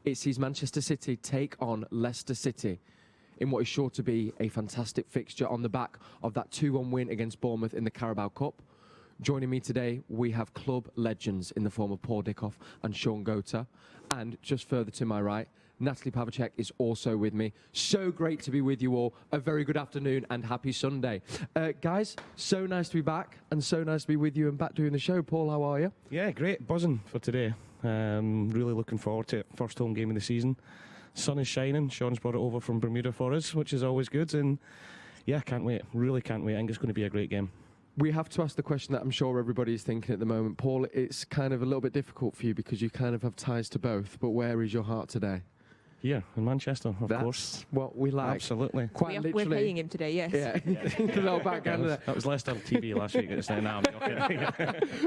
It sees Manchester City take on Leicester City in what is sure to be a fantastic fixture on the back of that 2-1 win against Bournemouth in the Carabao Cup. Joining me today, we have club legends in the form of Paul Dickov and Shaun Goater. And just further to my right, Natalie is also with me. So great to be with you all. A very good afternoon and happy Sunday. Guys, so nice to be back and so nice to be with you and back doing the show. Paul, how are you? Yeah, great. Buzzing for today. Really looking forward to it. First home game of the season. Sun is shining. Sean's brought it over from Bermuda for us, which is always good. And yeah, can't wait. Really can't wait. I think it's going to be a great game. We have to ask the question that I'm sure everybody is thinking at the moment. Paul, it's kind of a little bit difficult for you because you kind of have ties to both. But where is your heart today? Here in Manchester, of course. What we like. Absolutely. Quite literally. We're paying him today, yes. Yeah. That was Leicester TV last week. It's now.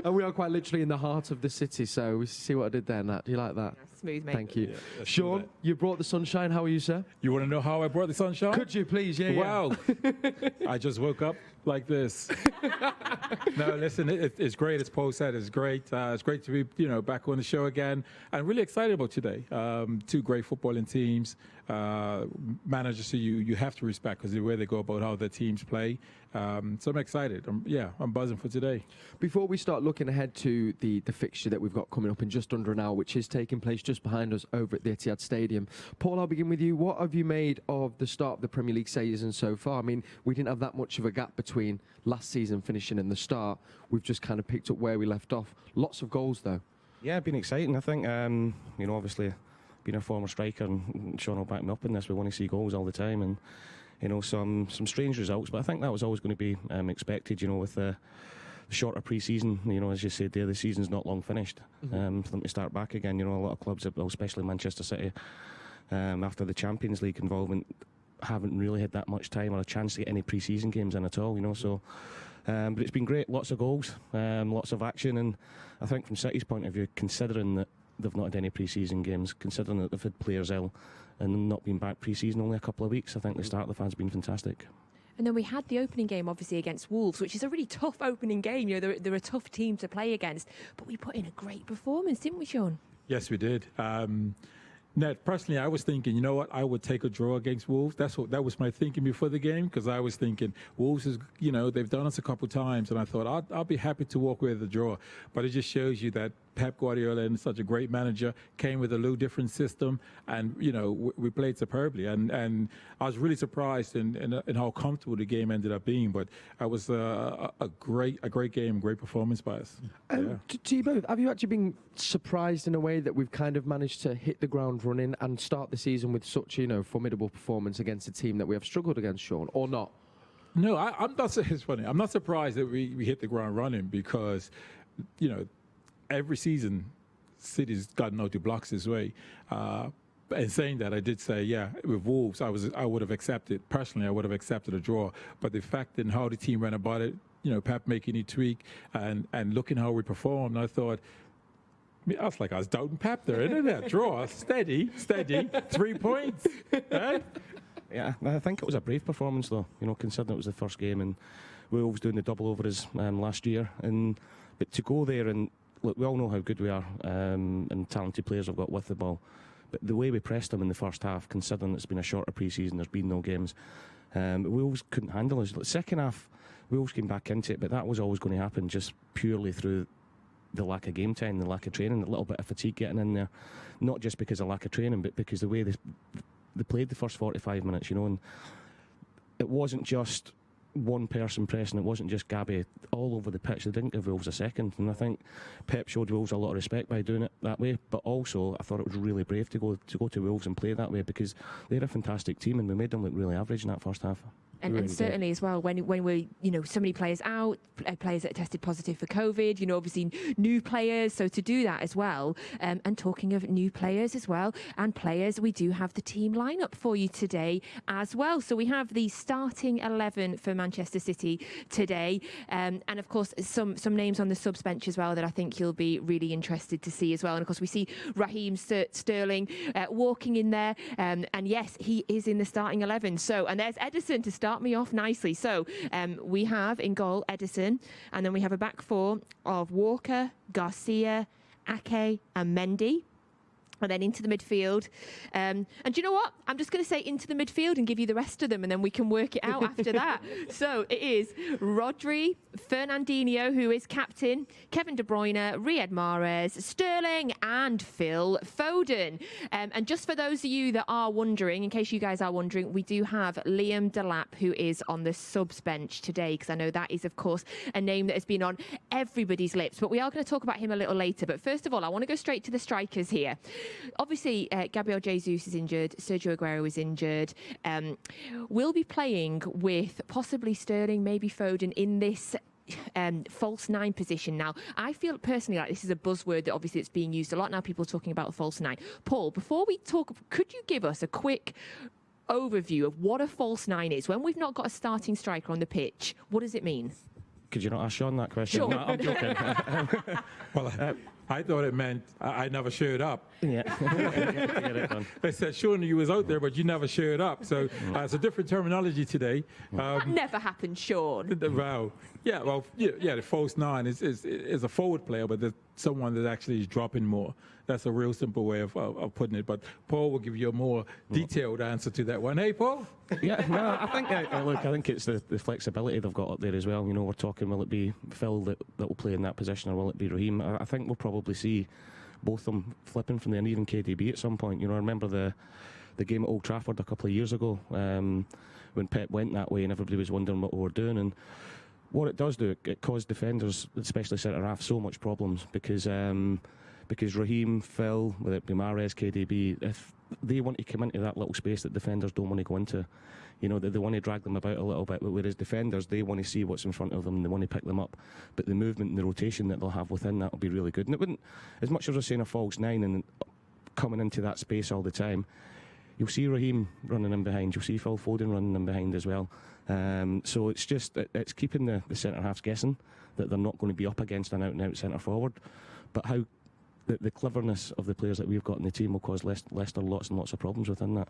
And we are quite literally in the heart of the city. So we see what I did there, Nat. Do you like that? Yeah, smooth, mate. Thank you. Yeah, Shaun, you brought the sunshine. How are you, sir? You want to know how I brought the sunshine? Could you please? Yeah. Wow. I just woke up like this. No, listen, it's great. As Paul said, it's great. It's great to be, back on the show again. I'm really excited about today. Two great footballing teams, managers who you have to respect because of the way they go about how their teams play. So I'm excited. I'm buzzing for today. Before we start looking ahead to the fixture that we've got coming up in just under an hour, which is taking place just behind us over at the Etihad Stadium, Paul, I'll begin with you. What have you made of the start of the Premier League season so far? I mean, we didn't have that much of a gap between last season finishing and the start. We've just kind of picked up where we left off. Lots of goals, though. Yeah, been exciting. I think, obviously, being a former striker, and Sean will back me up in this, we want to see goals all the time, and some strange results. But I think that was always going to be expected. With the shorter pre-season, as you said there, the season's not long finished. For them to start back again, a lot of clubs, especially Manchester City, after the Champions League involvement, haven't really had that much time or a chance to get any pre-season games in at all. But it's been great. Lots of goals, lots of action, and I think from City's point of view, considering that they've not had any pre-season games, considering that they've had players ill and not been back pre-season only a couple of weeks, I think the start of the has been fantastic. And then we had the opening game, obviously, against Wolves, which is a really tough opening game. They're a tough team to play against. But we put in a great performance, didn't we, Shaun? Yes, we did. Ned, personally, I was thinking, you know what, I would take a draw against Wolves. That was my thinking before the game, because I was thinking Wolves is, they've done us a couple of times, and I thought I'll be happy to walk with a draw. But it just shows you that Pep Guardiola, and such a great manager, came with a little different system, and we played superbly. And I was really surprised in how comfortable the game ended up being. But it was a great game, great performance by us. To you both, have you actually been surprised in a way that we've kind of managed to hit the ground running and start the season with such formidable performance against a team that we have struggled against, Shaun, or not? No, I'm not. It's funny. I'm not surprised that we hit the ground running because, every season, City's gotten out the blocks this way. And saying that, I did say, with Wolves, I would have accepted, personally, I would have accepted a draw. But the fact and how the team ran about it, Pep making a tweak and looking how we performed, I thought, I was doubting Pep there, isn't it? Draw, steady, 3 points. Right? Yeah, I think it was a brave performance, though, considering it was the first game and Wolves doing the double over us last year. But to go there and look, we all know how good we are and talented players have got with the ball. But the way we pressed them in the first half, considering it's been a shorter pre-season, there's been no games, Wolves couldn't handle us. The second half, Wolves came back into it, but that was always going to happen just purely through the lack of game time, the lack of training, a little bit of fatigue getting in there. Not just because of lack of training, but because the way they played the first 45 minutes, and it wasn't just one person pressing, it wasn't just Gabby all over the pitch. They didn't give Wolves a second, and I think Pep showed Wolves a lot of respect by doing it that way. But also I thought it was really brave to go to Wolves and play that way, because they're a fantastic team and we made them look really average in that first half. And certainly as well, when we're, so many players out, players that tested positive for COVID, obviously new players. So to do that as well, and talking of new players as well, and players, we do have the team lineup for you today as well. So we have the starting 11 for Manchester City today. And of course, some names on the subs bench as well that I think you'll be really interested to see as well. And of course, we see Raheem Sterling walking in there. And yes, he is in the starting 11. So, and there's Edison to start me off nicely. So we have in goal Edison, and then we have a back four of Walker, Garcia, Ake and Mendy. And then into the midfield. And do you know what? I'm just going to say into the midfield and give you the rest of them, and then we can work it out after that. So it is Rodri, Fernandinho, who is captain, Kevin De Bruyne, Riyad Mahrez, Sterling, and Phil Foden. And just for those of you that are wondering, in case you guys are wondering, we do have Liam Delap, who is on the subs bench today, because I know that is, of course, a name that has been on everybody's lips. But we are going to talk about him a little later. But first of all, I want to go straight to the strikers here. Obviously, Gabriel Jesus is injured. Sergio Aguero is injured. We'll be playing with possibly Sterling, maybe Foden in this false nine position. Now, I feel personally like this is a buzzword that obviously it's being used a lot now. People are talking about the false nine. Paul, before we talk, could you give us a quick overview of what a false nine is? When we've not got a starting striker on the pitch, what does it mean? Could you not ask Shaun that question? Sure. No, I'm joking. Well, I thought it meant I never showed up. Yeah. Get it done. They said, Shaun, you was out there, but you never showed up. So it's a different terminology today. That never happened, Shaun. Well, the false nine is a forward player, but there's someone that actually is dropping more. That's a real simple way of putting it. But Paul will give you a more detailed answer to that one. Hey, Paul? Yeah, no, I think I think it's the flexibility they've got up there as well. You know, we're talking, will it be Phil that will play in that position, or will it be Raheem? I think we'll probably see both of them flipping from there, and even KDB at some point. You know, I remember the game at Old Trafford a couple of years ago when Pep went that way, and everybody was wondering what we were doing. And what it does do, it caused defenders, especially centre half, so much problems because Raheem, Phil, whether it be Mahrez, KDB, if they want to come into that little space that defenders don't want to go into, you know, they want to drag them about a little bit, whereas defenders, they want to see what's in front of them and they want to pick them up. But the movement and the rotation that they'll have within that will be really good. And it wouldn't, as much as we're saying a false nine and coming into that space all the time, you'll see Raheem running in behind, you'll see Phil Foden running in behind as well. So it's just, it's keeping the centre-halves guessing that they're not going to be up against an out-and-out centre-forward. But how the cleverness of the players that we've got in the team will cause Leicester lots and lots of problems within that.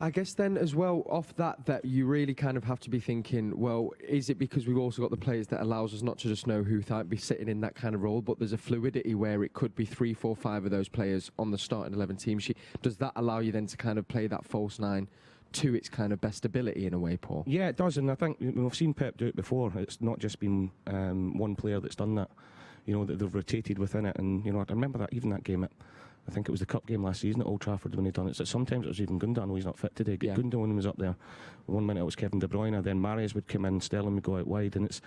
I guess then as well, off that you really kind of have to be thinking, well, is it because we've also got the players that allows us not to just know who might be sitting in that kind of role, but there's a fluidity where it could be 3, 4, 5 of those players on the starting 11 team sheet. Does that allow you then to kind of play that false nine to its kind of best ability in a way, Paul? Yeah, it does, and I think we've seen Pep do it before. It's not just been one player that's done that. You know, that they've rotated within it, and you know, I remember that even that game I think it was the cup game last season at Old Trafford when they done it. So sometimes it was even Gundogan, he's not fit today. Yeah. Gundogan was up there. 1 minute it was Kevin De Bruyne, then Mahrez would come in, Sterling would go out wide, and it's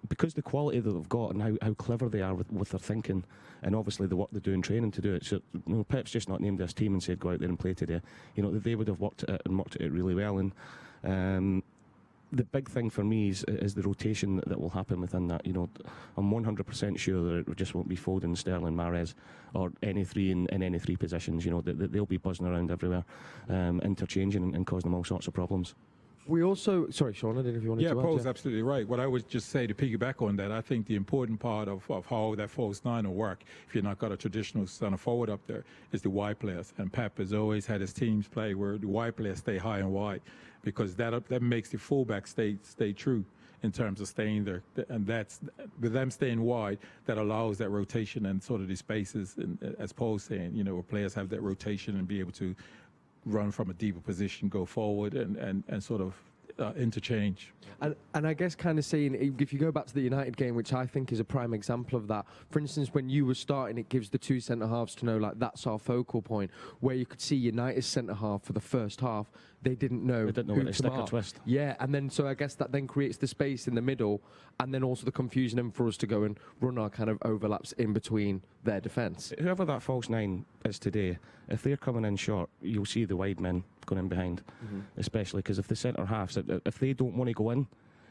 because the quality that they've got and how clever they are with their thinking, and obviously the work they do in training to do it. So you know, Pep's just not named this team and said go out there and play today. You know, they would have worked at it really well, and the big thing for me is the rotation that will happen within that. You know, I'm 100% sure that it just won't be Foden, Sterling, Mahrez, or any three in any three positions. You know, they'll be buzzing around everywhere, interchanging and causing them all sorts of problems. We also, sorry, Shaun, I don't know if you wanted to add. Yeah, Paul's absolutely right. What I would just say to piggyback on that, I think the important part of how that false nine will work, if you're not got a traditional centre forward up there, is the wide players. And Pep has always had his teams play where the wide players stay high and wide, because that makes the fullback stay true in terms of staying there. And that's, with them staying wide, that allows that rotation and sort of the spaces, and as Paul's saying, you know, where players have that rotation and be able to run from a deeper position, go forward, and sort of interchange. And I guess kind of saying, if you go back to the United game, which I think is a prime example of that, for instance, when you were starting, it gives the two centre-halves to know, like, that's our focal point, where you could see United's centre-half for the first half, they didn't know where to stick or twist. Yeah, and then so I guess that then creates the space in the middle, and then also the confusion and for us to go and run our kind of overlaps in between their defence. Whoever that false nine is today, if they're coming in short, you'll see the wide men going in behind, especially because if the centre halves, if they don't want to go in,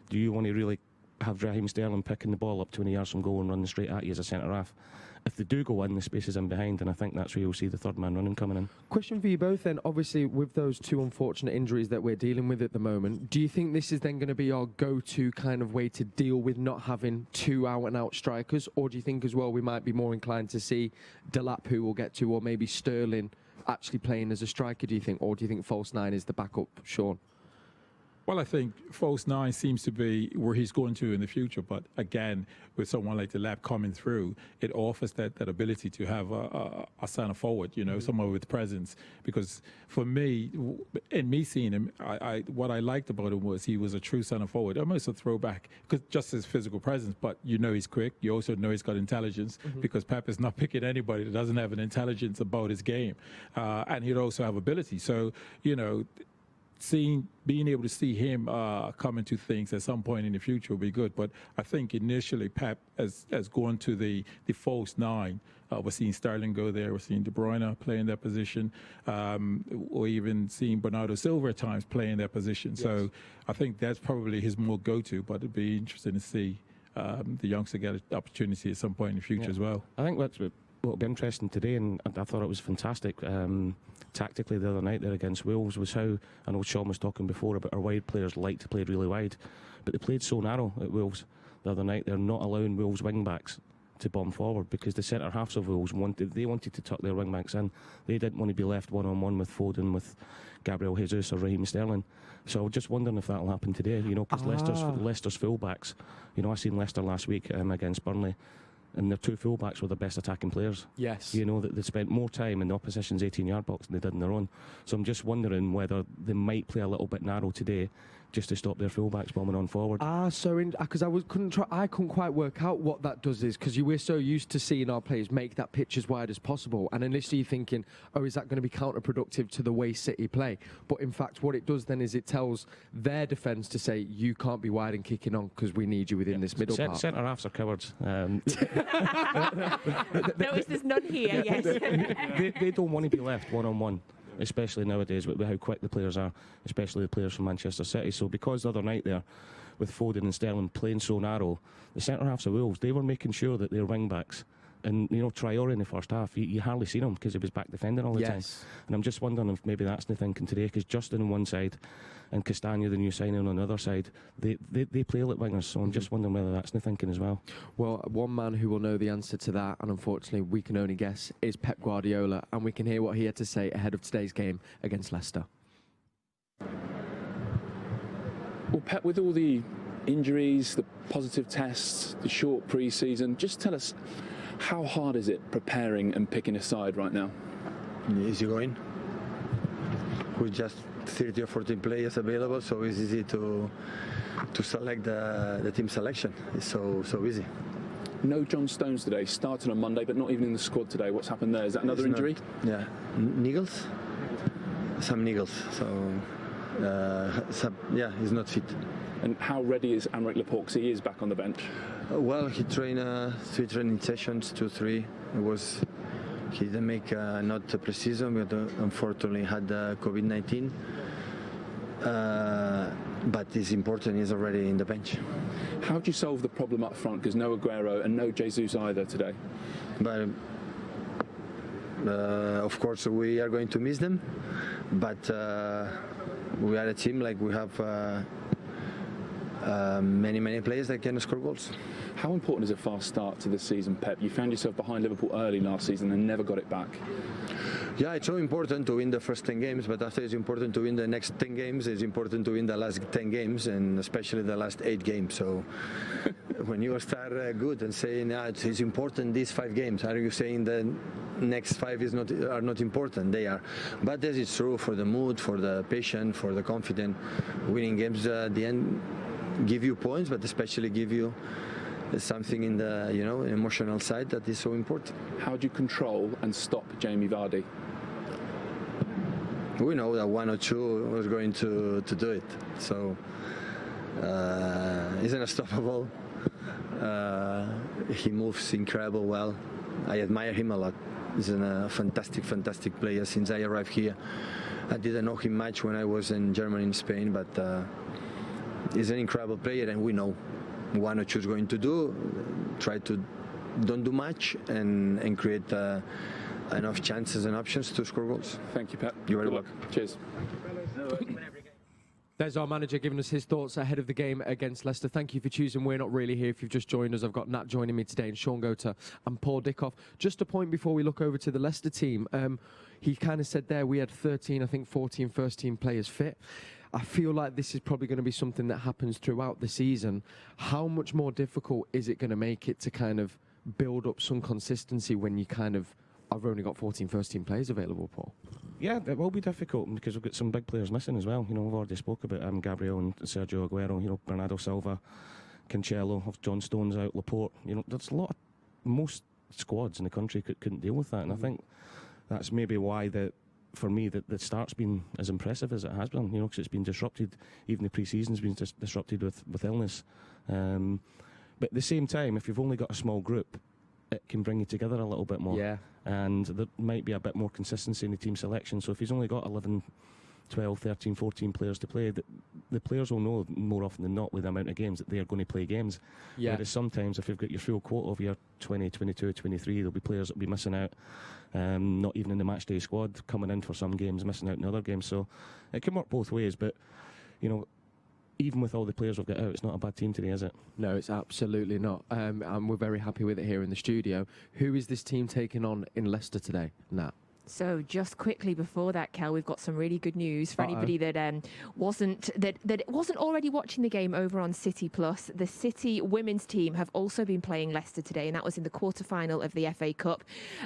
do you want to really have Raheem Sterling picking the ball up 20 yards from goal and running straight at you as a centre half? If they do go in, the space is in behind, and I think that's where you'll see the third man running coming in. Question for you both then, obviously with those two unfortunate injuries that we're dealing with at the moment, do you think this is then going to be our go-to kind of way to deal with not having two out-and-out strikers, or do you think as well we might be more inclined to see Delap, who we'll get to, or maybe Sterling actually playing as a striker, do you think, or do you think false nine is the backup, Shaun? Well, I think false nine seems to be where he's going to in the future. But again, with someone like Delap coming through, it offers that ability to have a centre forward, someone with presence. Because for me, in me seeing him, what I liked about him was he was a true centre forward, almost a throwback, because just his physical presence. But he's quick. You also know he's got intelligence, because Pep is not picking anybody that doesn't have an intelligence about his game, and he'd also have ability. So being able to see him come into things at some point in the future will be good. But I think initially Pep has gone to the false nine. We're seeing Sterling go there. We're seeing De Bruyne play in that position. Or even seeing Bernardo Silva at times play in that position. Yes. So I think that's probably his more go-to. But it'd be interesting to see the youngster get an opportunity at some point in the future as well. I think that's what'll be interesting today, and I thought it was fantastic tactically the other night there against Wales, was how, I know Shaun was talking before about our wide players like to play really wide, but they played so narrow at Wales the other night. They're not allowing Wales wing backs to bomb forward, because the centre halves of Wales wanted to tuck their wing backs in. They didn't want to be left one-on-one with Foden, with Gabriel Jesus or Raheem Sterling. So I was just wondering if that'll happen today, because Leicester's full-backs, I seen Leicester last week against Burnley, and their two full-backs were the best attacking players. Yes. That they spent more time in the opposition's 18-yard box than they did in their own. So I'm just wondering whether they might play a little bit narrow today, just to stop their full-backs bombing on forward. Because I couldn't quite work out what that does, is because we're so used to seeing our players make that pitch as wide as possible, and initially you're thinking, is that going to be counterproductive to the way City play? But in fact, what it does then is it tells their defence to say, you can't be wide and kicking on because we need you within this middle part. Centre halves are cowards. Notice there's none here. Yes. They don't want to be left one-on-one, especially nowadays with how quick the players are, especially the players from Manchester City. So because the other night there, with Foden and Sterling playing so narrow, the centre halves of Wolves, they were making sure that their wing backs, and Traore in the first half, you hardly seen him because he was back defending all the time. And I'm just wondering if maybe that's the thinking today, because Justin on one side and Castagna, the new signing, on the other side, they play like wingers. So I'm just wondering whether that's the thinking as well. Well, one man who will know the answer to that, and unfortunately we can only guess, is Pep Guardiola, and we can hear what he had to say ahead of today's game against Leicester. Well, Pep, with all the injuries, the positive tests, the short pre-season, just tell us, how hard is it preparing and picking a side right now? Easy going. We just 30 or 14 players available, so it's easy to select the team selection. It's so easy. No John Stones today, started on Monday, but not even in the squad today. What's happened there? Is that another injury? Niggles. Some niggles. So, he's not fit. And how ready is Aymeric Laporte? Because he is back on the bench. Well, he trained 3 training sessions, 2-3. He didn't make not the pre-season, but unfortunately had COVID-19. But it's important, he's already in the bench. How do you solve the problem up front? Because no Aguero and no Jesus either today. But of course, we are going to miss them. But we are a team, like we have many players that can score goals. How important is a fast start to this season, Pep? You found yourself behind Liverpool early last season and never got it back. Yeah, it's so important to win the first 10 games, but after it's important to win the next 10 games, it's important to win the last 10 games, and especially the last 8 games. So when you start good and saying it's important these 5 games, are you saying the next 5 are not important? They are. But this is true for the mood, for the patience, for the confidence. Winning games at the end give you points, but especially give you something in the emotional side that is so important. How do you control and stop Jamie Vardy? We know that 1 or 2 was going to do it, so he's unstoppable. He moves incredible well. I admire him a lot. He's a fantastic player since I arrived here. I didn't know him much when I was in Germany and Spain, but he's an incredible player, and we know 1 or 2 is going to do. Try to don't do much and create enough chances and options to score goals. Thank you, Pep. You're very welcome. Cheers. There's our manager giving us his thoughts ahead of the game against Leicester. Thank you for choosing We're Not Really Here. If you've just joined us, I've got Nat joining me today, and Shaun Goater and Paul Dickov. Just a point before we look over to the Leicester team. He kind of said there we had 13, I think 14 first-team players fit. I feel like this is probably going to be something that happens throughout the season. How much more difficult is it going to make it to kind of build up some consistency when you kind of have only got 14 first-team players available, Paul? Yeah, it will be difficult because we've got some big players missing as well. You know, we've already spoke about Gabriel and Sergio Aguero. You know, Bernardo Silva, Cancelo, John Stones out, Laporte. You know, there's a lot. Most squads in the country couldn't deal with that, and I think that's maybe why for me the start's been as impressive as it has been. You know, because it's been disrupted. Even the pre-season's been disrupted with illness. But at the same time, if you've only got a small group, it can bring you together a little bit more. Yeah. And there might be a bit more consistency in the team selection. So if he's only got 11, 12, 13, 14 players to play, the players will know more often than not with the amount of games that they are going to play games. Yeah. Whereas sometimes if you've got your full quota of your 20, 22, 23, there'll be players that will be missing out, not even in the matchday squad, coming in for some games, missing out in other games. So it can work both ways, but, you know, even with all the players we've got out, it's not a bad team today, is it? No, it's absolutely not. And we're very happy with it here in the studio. Who is this team taking on in Leicester today, Nat? So just quickly before that, Kel, we've got some really good news for anybody that wasn't already watching the game over on City Plus. The City women's team have also been playing Leicester today, and that was in the quarter-final of the FA Cup.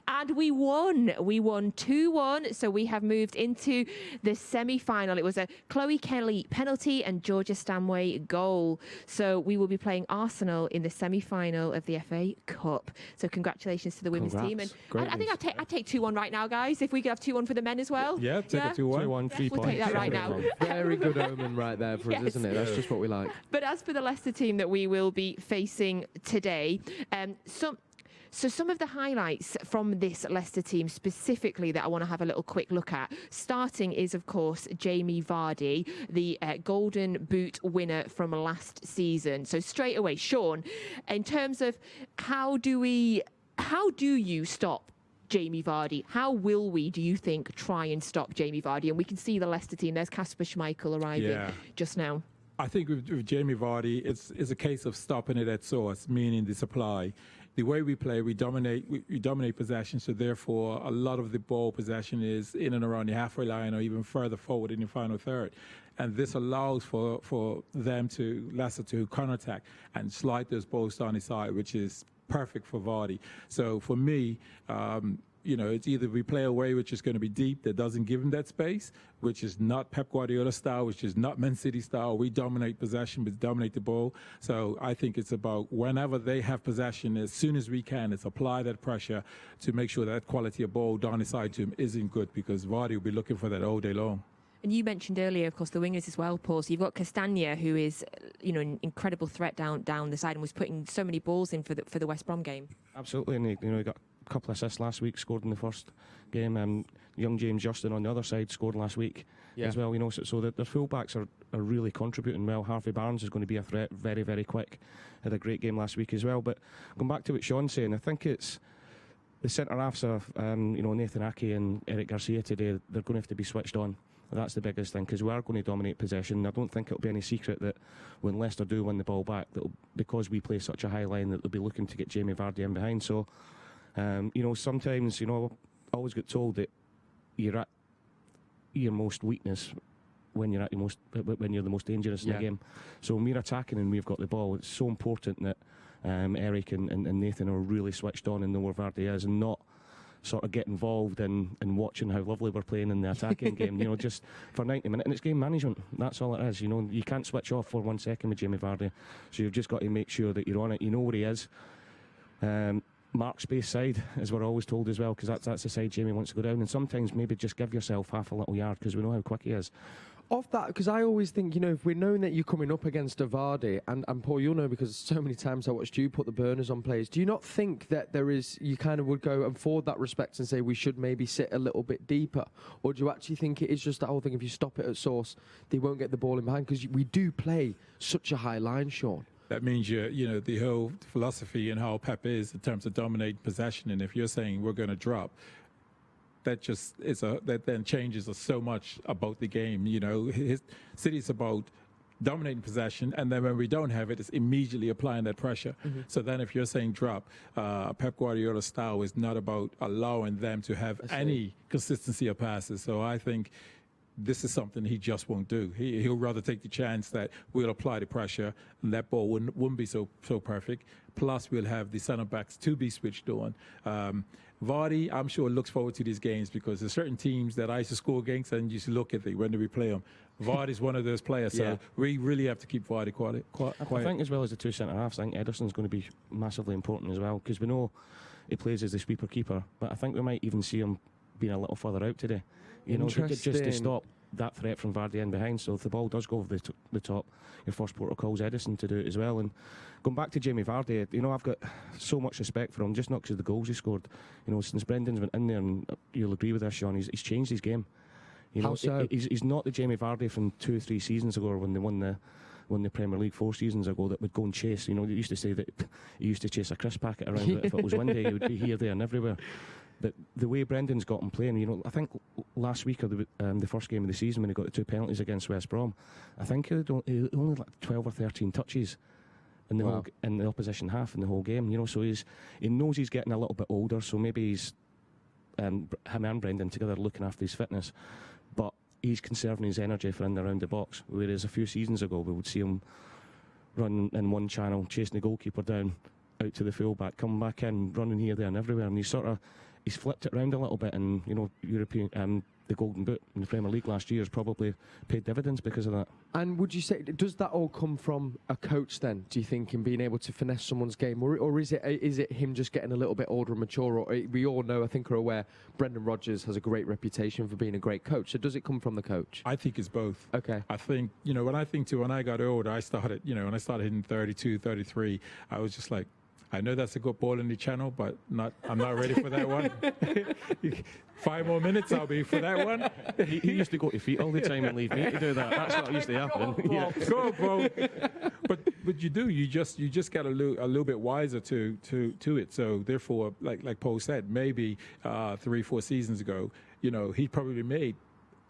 And we won. We won 2-1, so we have moved into the semi-final. It was a Chloe Kelly penalty and Georgia Stanway goal. So we will be playing Arsenal in the semi-final of the FA Cup. So congratulations to the women's team. And I think I'd take 2-1 right now, guys. If we could have 2-1 for the men as well. Yeah, take a 2-1. 2-1, 3 We'll points. take that right now. Very good omen right there for us, isn't it? That's just what we like. But as for the Leicester team that we will be facing today, some of the highlights from this Leicester team specifically that I want to have a little quick look at. Starting is, of course, Jamie Vardy, the Golden Boot winner from last season. So straight away, Shaun, in terms of how do you stop Jamie Vardy? How will we, do you think, try and stop Jamie Vardy? And we can see the Leicester team. There's Kasper Schmeichel arriving just now. I think with Jamie Vardy, it's a case of stopping it at source, meaning the supply. The way we play, we dominate possession, so therefore a lot of the ball possession is in and around the halfway line or even further forward in the final third. And this allows for Leicester to counterattack and slide those balls down the side, which is perfect for Vardy. So for me, it's either we play away, which is going to be deep, that doesn't give him that space, which is not Pep Guardiola style, which is not Man City style. We dominate possession, but dominate the ball. So I think it's about whenever they have possession, as soon as we can, it's apply that pressure to make sure that quality of ball down the side to him isn't good, because Vardy will be looking for that all day long. And you mentioned earlier, of course, the wingers as well, Paul. So you've got Castagna, who is, an incredible threat down the side and was putting so many balls in for the West Brom game. Absolutely, and he got a couple of assists last week, scored in the first game. Young James Justin on the other side scored last week as well. So that their fullbacks are really contributing well. Harvey Barnes is going to be a threat very, very quick. Had a great game last week as well. But going back to what Shaun's saying, I think it's the centre halves of Nathan Ake and Eric Garcia today. They're going to have to be switched on. That's the biggest thing, because we are going to dominate possession. I don't think it'll be any secret that when Leicester do win the ball back, because we play such a high line, that they'll be looking to get Jamie Vardy in behind. So, sometimes, I always get told that you're at your most weakness when you're the most dangerous in the game. So when we're attacking and we've got the ball, it's so important that Eric and Nathan are really switched on and know where Vardy is, and not sort of get involved in watching how lovely we're playing in the attacking game, just for 90 minutes. And it's game management. That's all it is. You can't switch off for 1 second with Jamie Vardy. So you've just got to make sure that you're on it. You know where he is. Mark space side, as we're always told as well, because that's the side Jamie wants to go down. And sometimes maybe just give yourself half a little yard, because we know how quick he is. Of that, because I always think, if we're knowing that you're coming up against a Vardy, and Paul, you'll know because so many times I watched you put the burners on players, do you not think that you kind of would go and forward that respect and say we should maybe sit a little bit deeper? Or do you actually think it is just that whole thing, if you stop it at source, they won't get the ball in behind? Because we do play such a high line, Shaun. That means the whole philosophy and how Pep is in terms of dominating possession. And if you're saying we're going to drop, that then changes so much about the game. His City's about dominating possession, and then when we don't have it, it's immediately applying that pressure. Mm-hmm. So then if you're saying drop, Pep Guardiola style is not about allowing them to have any consistency of passes. So I think this is something he just won't do. He'll rather take the chance that we'll apply the pressure and that ball wouldn't be so perfect. Plus, we'll have the centre backs to be switched on. Vardy, I'm sure, looks forward to these games because there's certain teams that I used to score against and you just look at when do we play them. Vardy's one of those players, so we really have to keep Vardy quiet. I think as well as the two centre-halves, I think Ederson's going to be massively important as well because we know he plays as the sweeper-keeper, but I think we might even see him being a little further out today. You know, just to stop that threat from Vardy in behind. So if the ball does go over the top, your first port of call is Ederson to do it as well. And going back to Jamie Vardy, you know, I've got so much respect for him, just not because of the goals he scored. You know, since Brendan's went in there, and you'll agree with this, Sean, he's changed his game. You know, how so? He's not the Jamie Vardy from 2 or 3 seasons ago when they won the Premier League 4 seasons ago that would go and chase. You know, they used to say that he used to chase a crisp packet around. That if it was windy, he would be here, there, and everywhere. But the way Brendan's got him playing, you know, I think last week or the first game of the season when he got the 2 penalties against West Brom, I think he only like 12 or 13 touches in the in the opposition half in the whole game. You know, so he knows he's getting a little bit older, so maybe he's him and Brendan together looking after his fitness, but he's conserving his energy for in and around the box. Whereas a few seasons ago we would see him run in one channel, chasing the goalkeeper down, out to the fullback, coming back in, running here, there, and everywhere, and he's flipped it around a little bit, and you know, European the Golden Boot in the Premier League last year has probably paid dividends because of that. And would you say, does that all come from a coach then, do you think, in being able to finesse someone's game? Or is it him just getting a little bit older and mature? Or we all know, I think, are aware, Brendan Rodgers has a great reputation for being a great coach. So does it come from the coach? I think it's both. Okay. I think, you know, when I got older, I started, you know, when I started hitting 32, 33, I was just like, I know that's a good ball in the channel, but I'm not ready for that one. 5 more minutes, I'll be for that one. He used to go to feet all the time and leave me to do that. That's what used to happen. Go, bro. But you do. You just get a little bit wiser to it. So therefore, like Paul said, maybe 3-4 seasons ago, you know, he probably made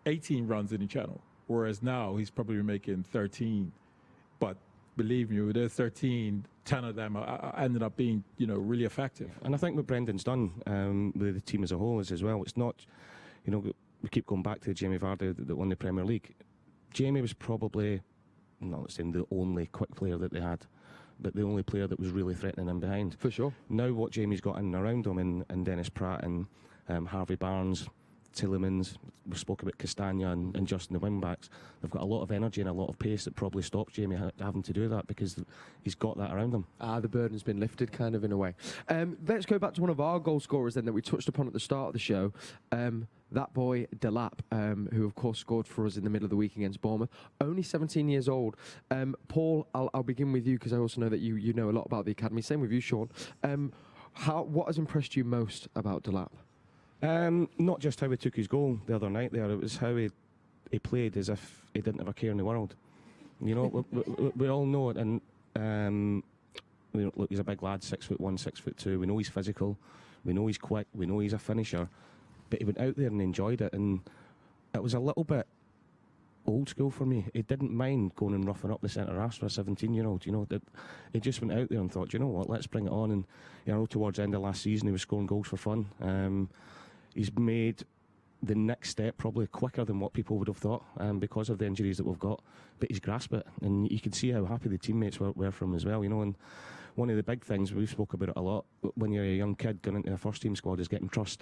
18 runs in the channel, whereas now he's probably making 13. But believe me, with those 13, 10 of them ended up being, you know, really effective. And I think what Brendan's done with the team as a whole is as well, it's not, you know, we keep going back to Jamie Vardy that won the Premier League. Jamie was probably, I'm not saying the only quick player that they had, but the only player that was really threatening him behind. For sure. Now what Jamie's got in and around him, and Dennis Pratt and Harvey Barnes, Tillemans, we spoke about Castagna and Justin, the wing-backs. They've got a lot of energy and a lot of pace that probably stops Jamie having to do that because he's got that around him. The burden's been lifted kind of in a way. Let's go back to one of our goal scorers then that we touched upon at the start of the show. That boy, Delap, who of course scored for us in the middle of the week against Bournemouth. Only 17 years old. Paul, I'll begin with you because I also know that you know a lot about the academy. Same with you, Sean. What has impressed you most about Delap? Not just how he took his goal the other night there, it was how he played as if he didn't have a care in the world. You know, we all know it, and look, he's a big lad, 6'1", 6'2". We know he's physical, we know he's quick, we know he's a finisher, but he went out there and enjoyed it, and it was a little bit old school for me. He didn't mind going and roughing up the centre half for a 17-year-old. You know, he just went out there and thought, you know what, let's bring it on. And you know, towards the end of last season, he was scoring goals for fun. He's made the next step probably quicker than what people would have thought because of the injuries that we've got. But he's grasped it, and you can see how happy the teammates were for him as well. You know, and one of the big things, we've spoke about it a lot, when you're a young kid going into the first team squad is getting trust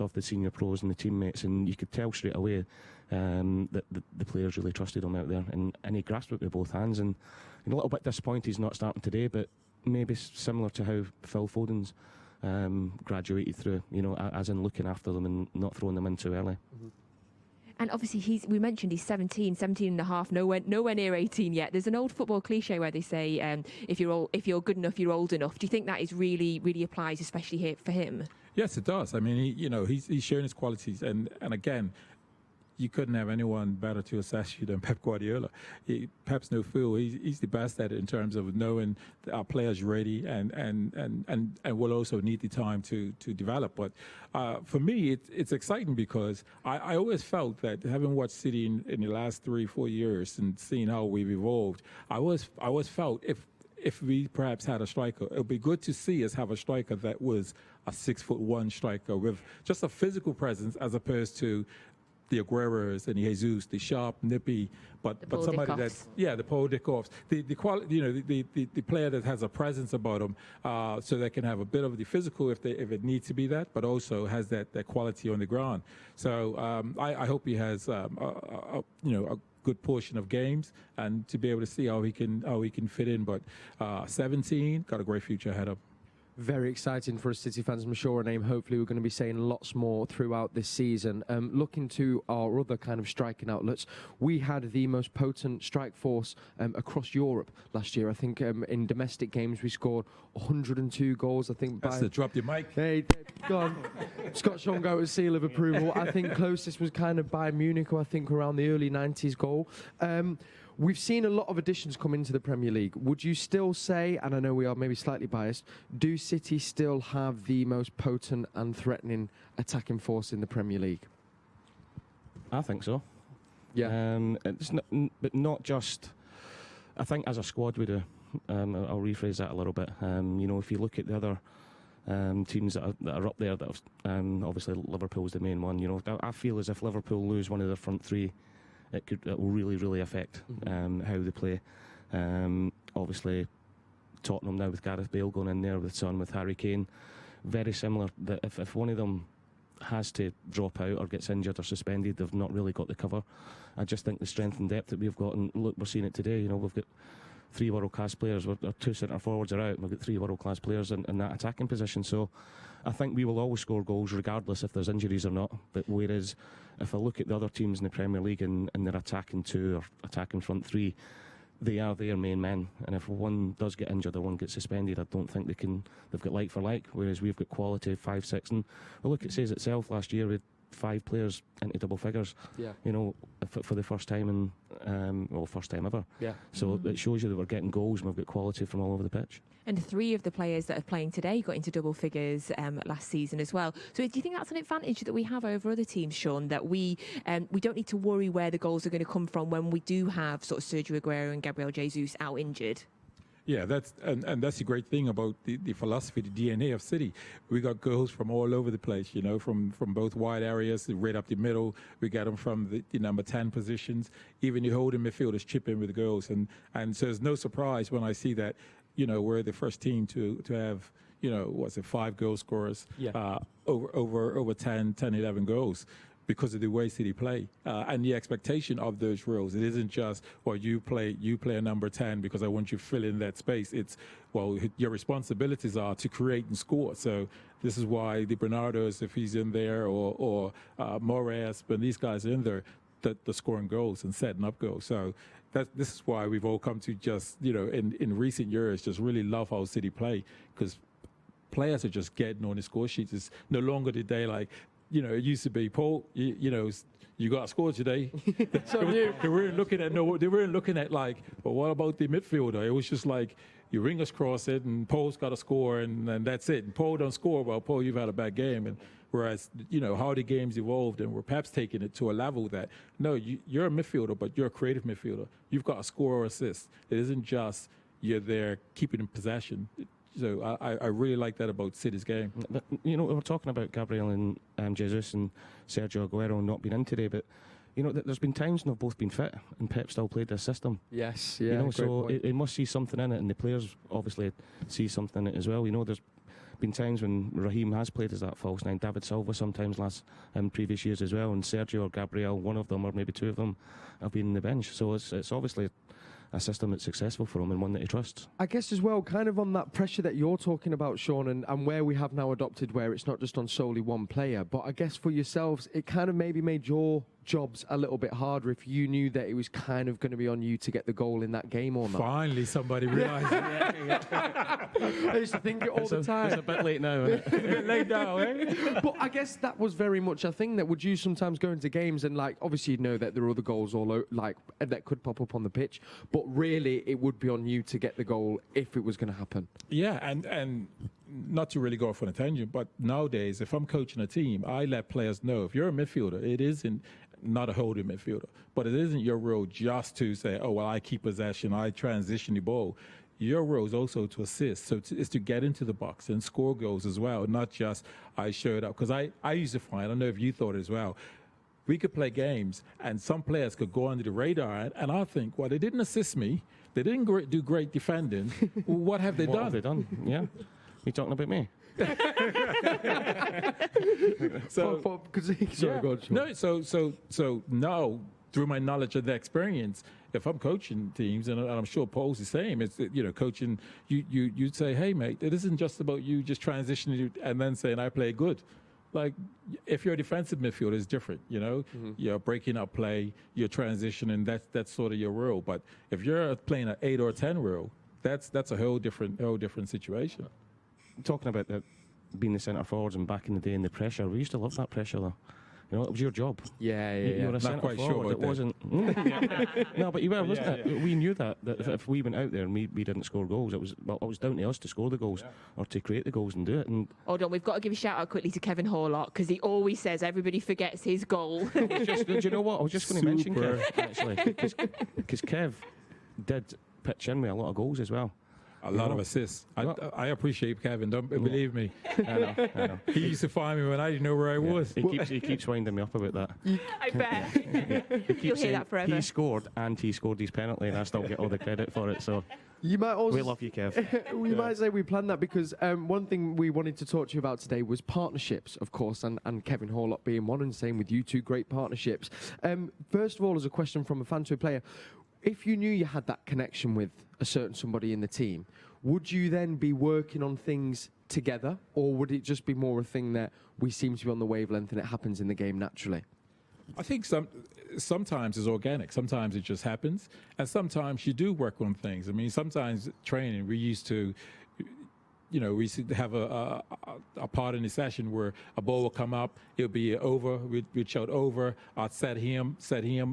off the senior pros and the teammates, and you could tell straight away that the players really trusted him out there, and he grasped it with both hands. And a little bit disappointed he's not starting today, but maybe similar to how Phil Foden's graduated through, you know, as in looking after them and not throwing them in too early. Mm-hmm. And obviously, we mentioned he's 17 and a half, nowhere near 18 yet. There's an old football cliche where they say, if you're good enough, you're old enough. Do you think that is really applies, especially here for him? Yes, it does. I mean, he's shown his qualities, and again, you couldn't have anyone better to assess you than Pep Guardiola. Pep's no fool. He's the best at it in terms of knowing that our players ready and will also need the time to develop. But for me, it's exciting because I always felt that, having watched City in the last 3-4 years and seeing how we've evolved, I always felt if we perhaps had a striker, it would be good to see us have a striker that was a 6'1" striker with just a physical presence, as opposed to the Agueros and the Jesus, the sharp, nippy, but somebody that's the Paul Dickoffs, the quality, the player that has a presence about him, so they can have a bit of the physical if it needs to be that, but also has that quality on the ground. So I hope he has a good portion of games and to be able to see how he can fit in. But 17, got a great future ahead of him. Very exciting for us City fans. I'm sure a name hopefully we're going to be saying lots more throughout this season. Looking to our other kind of striking outlets, we had the most potent strike force across Europe last year. I think in domestic games we scored 102 goals. I think that's the drop your mic. Hey, go on. Scott Shaun Goater's seal of approval. I think closest was kind of Bayern Munich, who I think around the early 90s goal. We've seen a lot of additions come into the Premier League. Would you still say, and I know we are maybe slightly biased, do City still have the most potent and threatening attacking force in the Premier League? I think so. Yeah. It's not, but not just. I think as a squad we do. I'll rephrase that a little bit. If you look at the other teams that are up there, that have, obviously Liverpool's the main one. I feel as if Liverpool lose one of their front three, it will really, really affect how they play. Obviously, Tottenham now with Gareth Bale going in there with Son, with Harry Kane, very similar. That if one of them has to drop out or gets injured or suspended, they've not really got the cover. I just think the strength and depth that we've got, and look, we're seeing it today. We've got 3 world-class players. Our 2 centre forwards are out, and we've got 3 world-class players in that attacking position. So I think we will always score goals regardless if there's injuries or not. But whereas if I look at the other teams in the Premier League and their attacking 2 or attacking front 3, they are their main men. And if one does get injured or one gets suspended, I don't think they've got like for like, whereas we've got quality 5, 6. And well, look, it says itself, last year we had 5 players into double figures, for the first time first time ever. Yeah. So it shows you that we're getting goals and we've got quality from all over the pitch. And 3 of the players that are playing today got into double figures last season as well. So do you think that's an advantage that we have over other teams, Shaun, that we don't need to worry where the goals are going to come from when we do have sort of Sergio Aguero and Gabriel Jesus out injured? Yeah, that's the great thing about the philosophy, the DNA of City. We got goals from all over the place, from both wide areas, right up the middle. We got them from the number 10 positions. Even the holding midfielders chip in with the goals. And so it's no surprise when I see that, we're the first team to have, 5 goal scorers over 10, 11 goals, because of the way City play and the expectation of those roles. It isn't just, you play a number 10 because I want you to fill in that space. It's, your responsibilities are to create and score. So this is why the Bernardos, if he's in there, or Mahrez, when these guys are in there, the scoring goals and setting up goals. So this is why we've all come to just, in recent years, just really love how City play, because players are just getting on the score sheets. It's no longer the day like, it used to be, Paul, you got a score today. They weren't looking at like, well, what about the midfielder? It was just like, you ring us cross it, and Paul's got a score, and that's it. And Paul don't score, well, Paul, you've had a bad game. And whereas, how the game's evolved, and we're perhaps taking it to a level that, no, you're a midfielder, but you're a creative midfielder. You've got a score or assist. It isn't just you're there keeping in possession. So I really like that about City's game. But, we're talking about Gabriel and Jesus and Sergio Aguero not being in today, but there's been times when they've both been fit and Pep still played this system. Yes, yeah. So it must see something in it, and the players obviously see something in it as well. There's been times when Raheem has played as that false 9, David Silva sometimes previous years as well, and Sergio or Gabriel, one of them or maybe 2 of them, have been in the bench. So it's obviously a system that's successful for him and one that he trusts. I guess as well, kind of on that pressure that you're talking about, Shaun, and where we have now adopted where it's not just on solely one player, but I guess for yourselves, it kind of maybe made your jobs a little bit harder if you knew that it was kind of going to be on you to get the goal in that game or not. Finally, somebody realised it. I used to think it all the time. It's a bit late now, isn't it? It's a bit late now, eh? But I guess that was very much a thing that would you sometimes go into games and, like, obviously you know that there are other goals that could pop up on the pitch, but really it would be on you to get the goal if it was going to happen. Yeah, and not to really go off on a tangent, but nowadays, if I'm coaching a team, I let players know, if you're a midfielder, it isn't not a holding midfielder, but it isn't your role just to say, I keep possession, I transition the ball. Your role is also to assist, so it's to get into the box and score goals as well, not just I showed up. Because I used to find, I don't know if you thought as well, we could play games and some players could go under the radar. And I think, well, they didn't assist me. They didn't do great defending. Well, what have they done? What have they done? Yeah. You talking about me? So, sorry, go on, Shaun. so now, through my knowledge and the experience, if I'm coaching teams, and I'm sure Paul's the same, it's, coaching, you'd say, hey, mate, it isn't just about you just transitioning and then saying, I play good. Like, if you're a defensive midfielder, it's different, You're breaking up play, you're transitioning, that's sort of your role. But if you're playing an 8 or 10 role, that's a whole different situation. Talking about being the centre forwards and back in the day and the pressure, we used to love that pressure though. It was your job. Yeah. You were a Not centre quite forward. sure It wasn't. No, but you were, wasn't it? We knew that if we went out there and we didn't score goals, it was down to us to score the goals or to create the goals and do it. And Hold on, we've got to give a shout out quickly to Kevin Horlock because he always says everybody forgets his goal. do you know what? I was just going to mention Kev actually, because Kev did pitch in with a lot of goals as well. A lot of assists. I appreciate Kevin. Don't believe me. I know. He used to find me when I didn't know where I was. He keeps winding me up about that. I bet. You'll hear that forever. He scored his penalty, and I still get all the credit for it. So You might also we love you, Kev. we might say we planned that because one thing we wanted to talk to you about today was partnerships, of course, and Kevin Horlock being one, and same with you two, great partnerships. First of all, as a question from a fan to a player, if you knew you had that connection with a certain somebody in the team, would you then be working on things together, or would it just be more a thing that we seem to be on the wavelength and it happens in the game naturally? I think sometimes it's organic. Sometimes it just happens, and sometimes you do work on things. I mean, sometimes training we used to have a part in the session where a ball will come up, it'll be over, we'd shout over, I'd set him,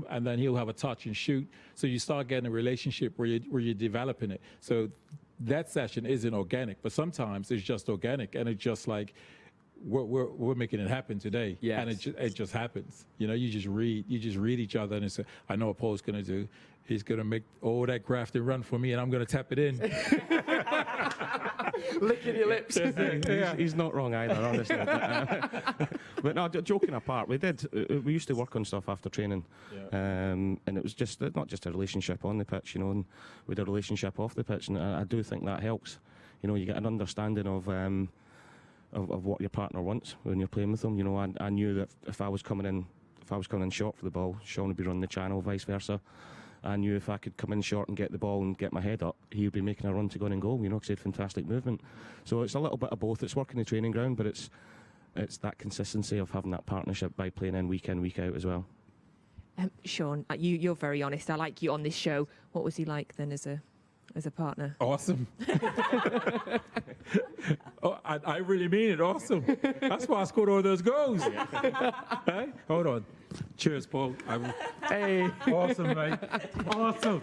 and then he'll have a touch and shoot. So you start getting a relationship where you're developing it. So that session isn't organic, but sometimes it's just organic, and it's just like we're making it happen today. Yes. And it just happens. You just read each other, and it's I know what Paul's going to do. He's going to make all that graft and run for me, and I'm going to tap it in. Licking your lips. He's not wrong either, honestly. But no, joking apart, we used to work on stuff after training, and it was just not just a relationship on the pitch, and with a relationship off the pitch, and I do think that helps. You get an understanding of what your partner wants when you're playing with them. I knew that if I was coming in short for the ball, Shaun would be running the channel, vice versa. I knew if I could come in short and get the ball and get my head up, he would be making a run to go in goal, because he had fantastic movement. So it's a little bit of both. It's working the training ground, but it's that consistency of having that partnership by playing in, week out as well. Shaun, you're very honest. I like you on this show. What was he like then as a partner? Awesome. I really mean it. Awesome. That's why I scored all those goals. Hey, hold on. Cheers, Paul. Hey. Awesome, mate. Awesome.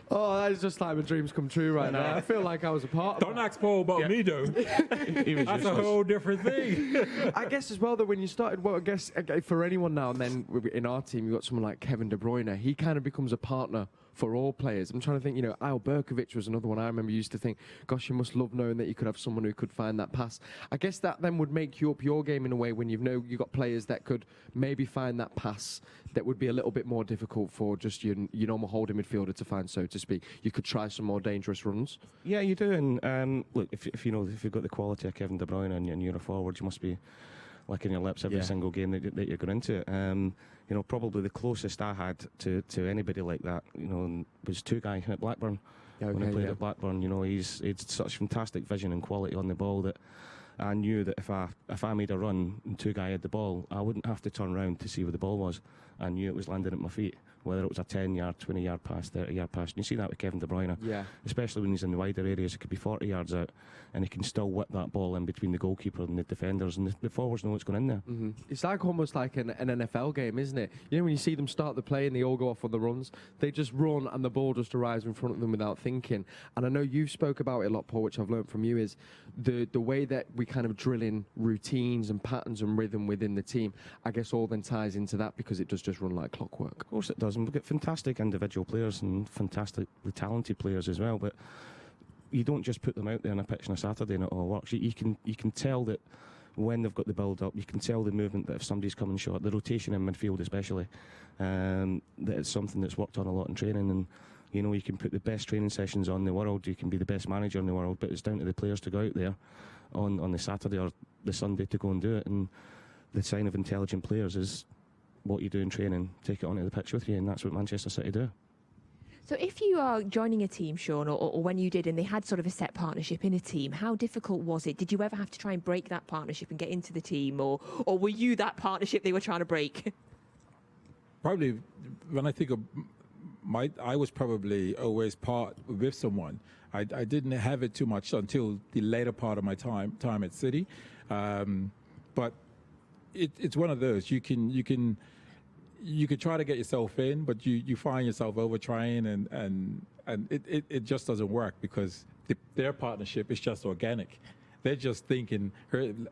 Oh, that is just like my dreams come true right now. I feel like I was a part of Don't ask Paul about me, though. That's a whole different thing. I guess as well, though, when you started, I guess for anyone now and then in our team, you've got someone like Kevin De Bruyne. He kind of becomes a partner for all players. I'm trying to think, Al Berkovic was another one I remember used to think, gosh, you must love knowing that you could have someone who could find that pass. I guess that then would make you up your game in a way when you've got players that could maybe find that pass that would be a little bit more difficult for just your normal holding midfielder to find, so to speak. You could try some more dangerous runs. Yeah, you do. And look, if you've got the quality of Kevin De Bruyne and you're a forward, you must be licking your lips every single game that you're going into it. Probably the closest I had to anybody like that, was Tugai at Blackburn. When I played at Blackburn, he's such fantastic vision and quality on the ball that I knew that if I made a run and Tugai had the ball, I wouldn't have to turn around to see where the ball was. I knew it was landing at my feet, whether it was a 10-yard, 20-yard pass, 30-yard pass. And you see that with Kevin De Bruyne, especially when he's in the wider areas. It could be 40 yards out, and he can still whip that ball in between the goalkeeper and the defenders, and the forwards know what's going in there. Mm-hmm. It's like almost like an NFL game, isn't it? When you see them start the play and they all go off on the runs, they just run and the ball just arrives in front of them without thinking. And I know you've spoke about it a lot, Paul, which I've learned from you, is the way that we kind of drill in routines and patterns and rhythm within the team, I guess all then ties into that because it does just run like clockwork. Of course it does, and we've got fantastic individual players and fantastically talented players as well, but you don't just put them out there on a pitch on a Saturday and it all works. You can tell that when they've got the build up, you can tell the movement that if somebody's coming short, the rotation in midfield especially, that it's something that's worked on a lot in training. And you know, you can put the best training sessions on in the world, you can be the best manager in the world, but it's down to the players to go out there on the Saturday or the Sunday to go and do it. And the sign of intelligent players is what you do in training, take it onto the pitch with you, and that's what Manchester City do. So if you are joining a team, Shaun, or when you did and they had sort of a set partnership in a team, how difficult was it? Did you ever have to try and break that partnership and get into the team, or were you that partnership they were trying to break? Probably, when I think of I was probably always part with someone. I didn't have it too much until the later part of my time at City, but it's one of those you can try to get yourself in, but you find yourself over trying, and it just doesn't work because their partnership is just organic. They're just thinking,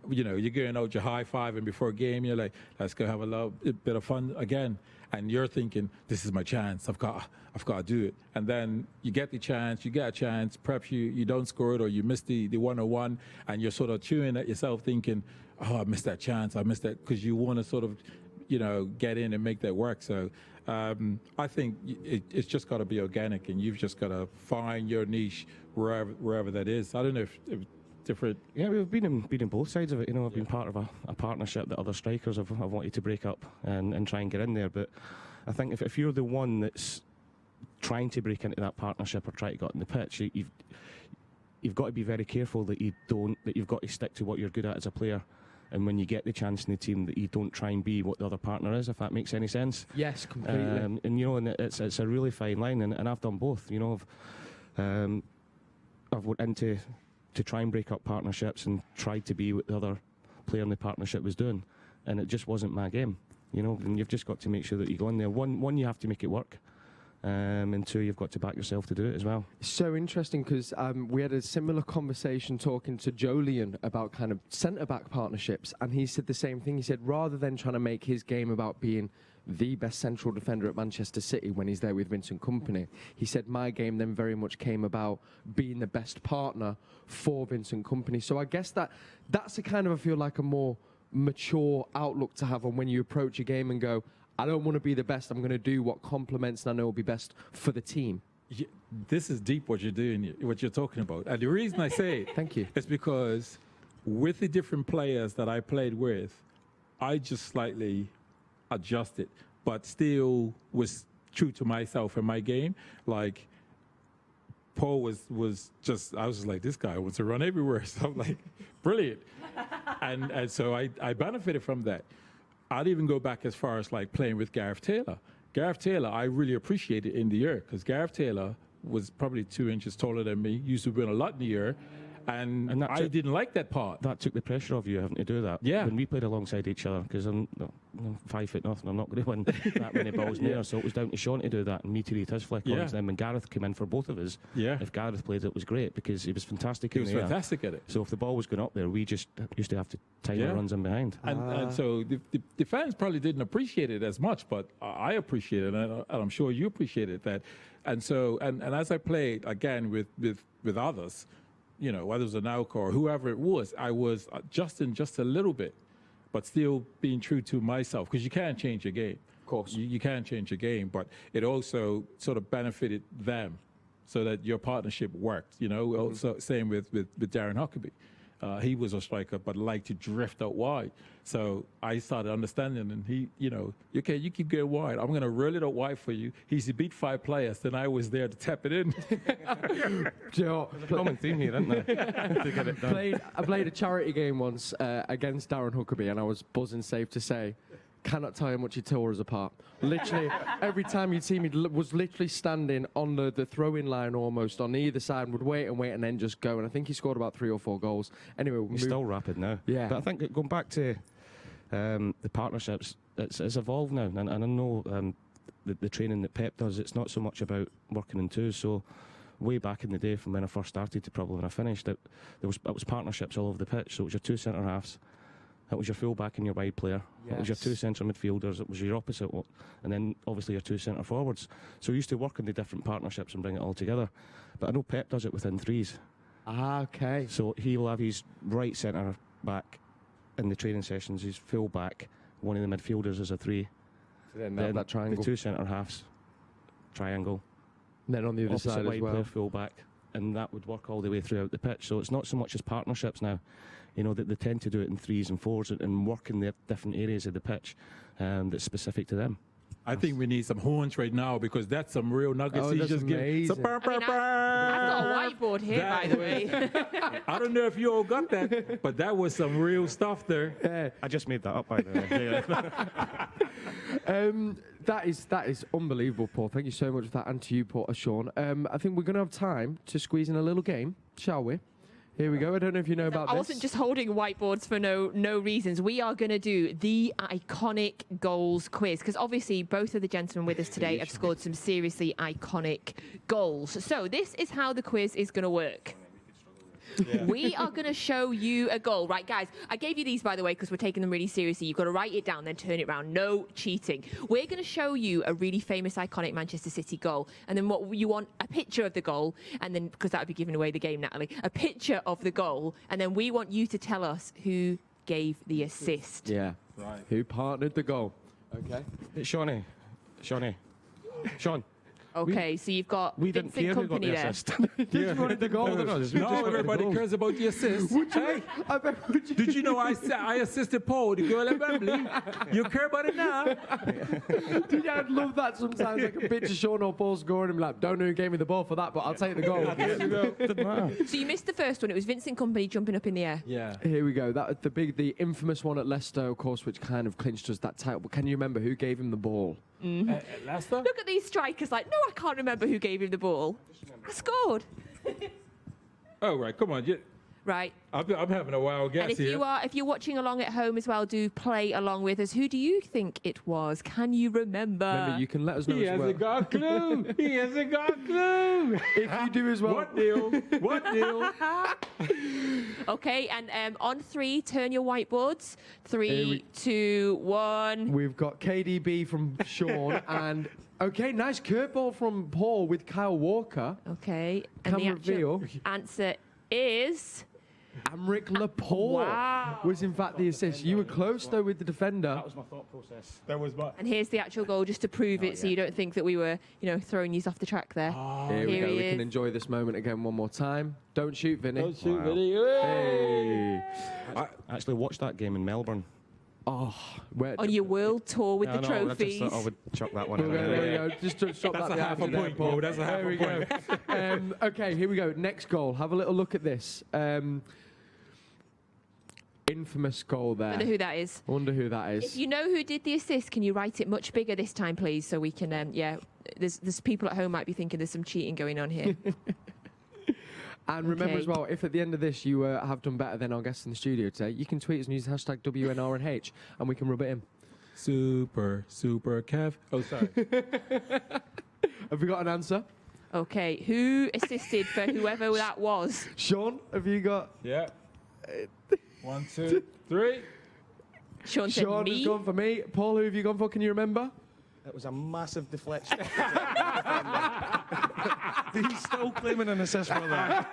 you know, you're going out, you're high-fiving before a game, you're like, let's go have a bit of fun again. And you're thinking, this is my chance, I've got to do it. And then you get a chance, perhaps you don't score it or you miss the 1-on-1, and you're sort of chewing at yourself thinking, oh, I missed that chance, because you want to sort of, you know, get in and make that work. So I think it's just got to be organic, and you've just got to find your niche wherever that is. I don't know if different. Yeah, we've been in both sides of it. You know, I've been part of a partnership that other strikers have wanted to break up and try and get in there. But I think if you're the one that's trying to break into that partnership or try to get on the pitch, you've got to be very careful that you've got to stick to what you're good at as a player. And when you get the chance in the team, that you don't try and be what the other partner is, if that makes any sense. Yes, completely. And you know, and it's a really fine line, and I've done both. You know, I've went into to try and break up partnerships and tried to be what the other player in the partnership was doing, and it just wasn't my game. You know, and you've just got to make sure that you go in there. One, you have to make it work. And two, you've got to back yourself to do it as well. So interesting, because we had a similar conversation talking to Jolien about kind of centre-back partnerships, and he said the same thing. He said rather than trying to make his game about being the best central defender at Manchester City when he's there with Vincent Kompany, he said my game then very much came about being the best partner for Vincent Kompany. So I guess that's a kind of, I feel like, a more mature outlook to have on when you approach a game and go, I don't want to be the best. I'm going to do what complements and I know will be best for the team. Yeah, this is deep what you're doing, what you're talking about. And the reason I say it Thank you. is because with the different players that I played with, I just slightly adjusted, but still was true to myself and my game. Like, Paul was just, I was just like, this guy wants to run everywhere. So I'm like, brilliant. And so I benefited from that. I'd even go back as far as like playing with Gareth Taylor. Gareth Taylor, I really appreciated in the air because Gareth Taylor was probably 2 inches taller than me, used to win a lot in the air, and I didn't like that part. That took the pressure off you having to do that. Yeah. When we played alongside each other, because I'm 5 foot nothing, I'm not going to win that many balls near, so it was down to Shaun to do that and me to read his flick on. And then when Gareth came in for both of us, if Gareth played, it was great because he was fantastic He was fantastic at it. So if the ball was going up there, we just used to have to time the runs in behind. And so the fans probably didn't appreciate it as much, but I appreciated it, and I'm sure you appreciated that. And so, and as I played again with others, you know, whether it was an Alco or whoever it was, I was adjusting just a little bit, but still being true to myself, because you can't change your game. Of course. You can't change your game, but it also sort of benefited them so that your partnership worked, you know. Mm-hmm. Also, same with Darren Huckabee. He was a striker, but liked to drift out wide. So I started understanding, and he, you know, okay, you keep going wide. I'm going to roll it out wide for you. He's beat 5 players, then I was there to tap it in. There's a common theme here, isn't there? To get it done. I played a charity game once against Darren Huckabee, and I was buzzing safe to say, cannot tell you how much he tore us apart. Literally, every time you'd see me, was literally standing on the throw-in line almost on either side, would wait and then just go. And I think he scored about 3 or 4 goals. Anyway, he's still rapid now. Yeah. But I think going back to the partnerships, it's evolved now. And I know the training that Pep does, it's not so much about working in twos. So way back in the day, from when I first started to probably when I finished, it was partnerships all over the pitch. So it was your 2 centre-halves. It was your full-back and your wide player. Yes. It was your 2 central midfielders. It was your opposite, and then obviously your 2 centre forwards. So we used to work on the different partnerships and bring it all together. But I know Pep does it within threes. Ah, okay. So he'll have his right centre back in the training sessions is full back, one of the midfielders is a 3. Then Then that triangle. the 2 centre halves, triangle. Then on the other Opposite side as wide well. player, full back, and that would work all the way throughout the pitch. So it's not so much as partnerships now. You know, that they tend to do it in 3s and 4s and work in the different areas of the pitch that's specific to them. I think we need some horns right now because that's some real nuggets Oh, he's that's just giving. So, amazing. I've got a whiteboard here, by the way. I don't know if you all got that, but that was some real stuff there. I just made that up, by the way. That is unbelievable, Paul. Thank you so much for that, and to you, Paul, Sean. I think we're going to have time to squeeze in a little game, shall we? Here we go. I don't know if you know about I this. wasn't just holding whiteboards for no reasons. We are going to do the iconic goals quiz because obviously both of the gentlemen with us today have scored some seriously iconic goals. So this is how the quiz is going to work. Yeah. We are going to show you a goal. Right, guys, I gave you these, by the way, because we're taking them really seriously. You've got to write it down, then turn it around. No cheating. We're going to show you a really famous, iconic Manchester City goal. And then what you want, a picture of the goal, and then, because that would be giving away the game, Natalie, a picture of the goal. And then we want you to tell us who gave the assist. Yeah. Right. Who partnered the goal? Okay. It's Shaun. Okay, so you've got We didn't Vincent care who got Company the there. assist. You wanted the goal. No, everybody cares about the assist. Hey, did you know I assisted Paul, the girl at Wembley? You care about it now? I'd love that sometimes. Like a picture Sean or Paul scoring and like, don't know who gave me the ball for that, but I'll take the goal. Didn't matter. So you missed the first one. It was Vincent Company jumping up in the air. Yeah. Here we go. That the infamous one at Leicester, of course, which kind of clinched us that title. But can you remember who gave him the ball? Leicester? Look at these strikers like, no, I can't remember who gave him the ball. I scored. Oh, right. Come on. Right. I'm having a wild guess And if here. if you're watching along at home as well, do play along with us. Who do you think it was? Can you remember? Remember, you can let us know He as well. hasn't got a clue. He hasn't got a clue. If you do as well. What deal? What deal? Okay, and on 3, turn your whiteboards. 3, we- 2, 1. We've got KDB from Sean and okay, nice curveball from Paul with Kyle Walker. Okay, Can and the actual reveal. answer is Amric Laporte Wow. was in fact the assist. You were close though with the defender. That was my thought process. That was my. And here's the actual goal, just to prove it, so you don't think that we were, throwing you off the track there. Here we Here go. he We can is. enjoy this moment again one more time. Don't shoot, Vinny. Don't shoot, Wow. Vinny. Hey. I actually watched that game in Melbourne. Oh, where? On your world tour with the I just trophies. thought I would chuck that one Okay, in. there we go. Just to stop That's that a half a behind you point, there, Paul. Paul. That's a half There a we go. Okay, here we go. Next goal. Have a little look at this. Infamous goal there. I wonder who that is. I wonder who that If is. you know who did the assist, can you write it much bigger this time, please, so we can, there's people at home might be thinking there's some cheating going on here. And remember Okay. as well, if at the end of this you have done better than our guests in the studio today, you can tweet us and use the hashtag WNRNH and we can rub it in. Super Kev. Oh, sorry. Have we got an answer? Okay, who assisted for whoever that was? Sean, have you got? Yeah. 1, 2, 3. Sean said Sean has me. gone for me. Paul, who have you gone for? Can you remember? It was a massive deflection. He's still claiming an assist for that.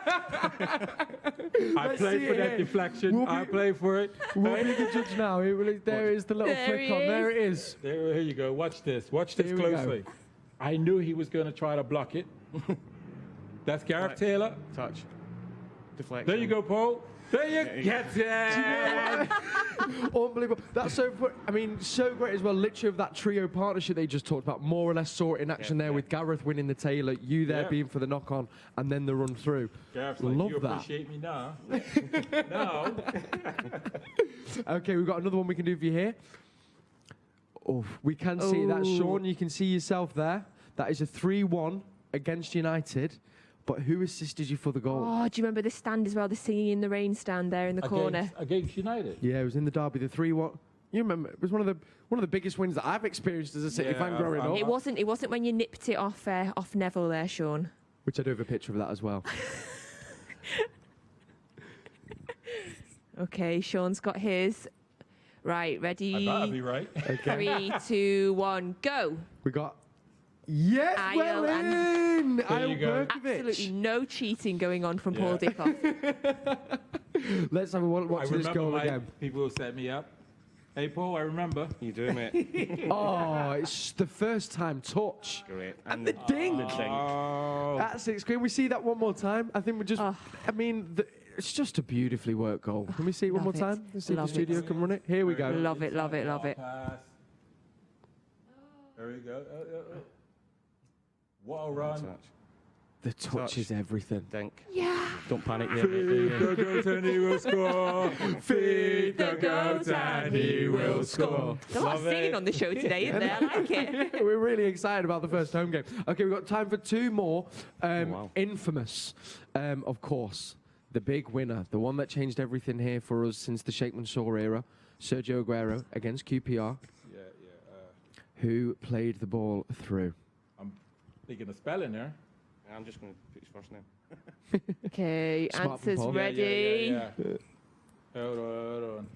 I Let's played see for it that here. deflection. We'll I be- played for it. We'll be the judge now. There is the little There flick he on. is. There it is. Here you go. Watch this. Watch this Here we go. closely. I knew he was going to try to block it. That's Gareth Right. Taylor. Touch. Deflection. There you go, Paul. There you get it. Unbelievable. That's so. So great as well. Literally of that trio partnership they just talked about, more or less saw it in action there with Gareth winning the Taylor, you there Yeah. being for the knock on, and then the run through. Gareth's like, Love you that. appreciate me now. No. Okay, we've got another one we can do for you here. Oh, we can see that, Ooh. Sean. You can see yourself there. That is a 3-1 against United. But who assisted you for the goal? Oh, do you remember the stand as well, the Singing in the Rain stand there in the corner? Against United. Yeah, it was in the derby, the 3-1. You remember? It was one of the biggest wins that I've experienced as a City Yeah, fan growing up. It wasn't when you nipped it off Neville there, Sean. Which I do have a picture of that as well. Okay, Sean's got his. Right, ready? I better be right. Okay. 3, 2, 1, go. We got Yes, Aisle well and- in! There you go. Absolutely no cheating going on from Paul Dickov. Let's have a watch I this remember goal again. people will set me up. Hey, Paul, I remember. You do, mate. Oh, it's the first time touch. Great. And the dink. Oh, That's it. Can we see that one more time? I think we just. Oh. I mean, it's just a beautifully worked goal. Can we see it one more Love it. time? Let's see if the Love studio it. can run it. Here we go. Love it, love it, love it. pass. There we go. What a run. Touch. The touch is everything. Dink. Yeah. Don't panic there, Feed mate. the goat and he will score. Feed the goat and he will score. There's a lot of singing on the show today, isn't there? I like it. We're really excited about the first home game. Okay, we've got time for two more. Wow. Infamous, of course, the big winner, the one that changed everything here for us since the Sheikh Mansour era, Sergio Aguero against QPR, who played the ball through. I'm thinking of spelling there. I'm just going to put his first name. Okay, Smart answers Paul. ready. Hold on.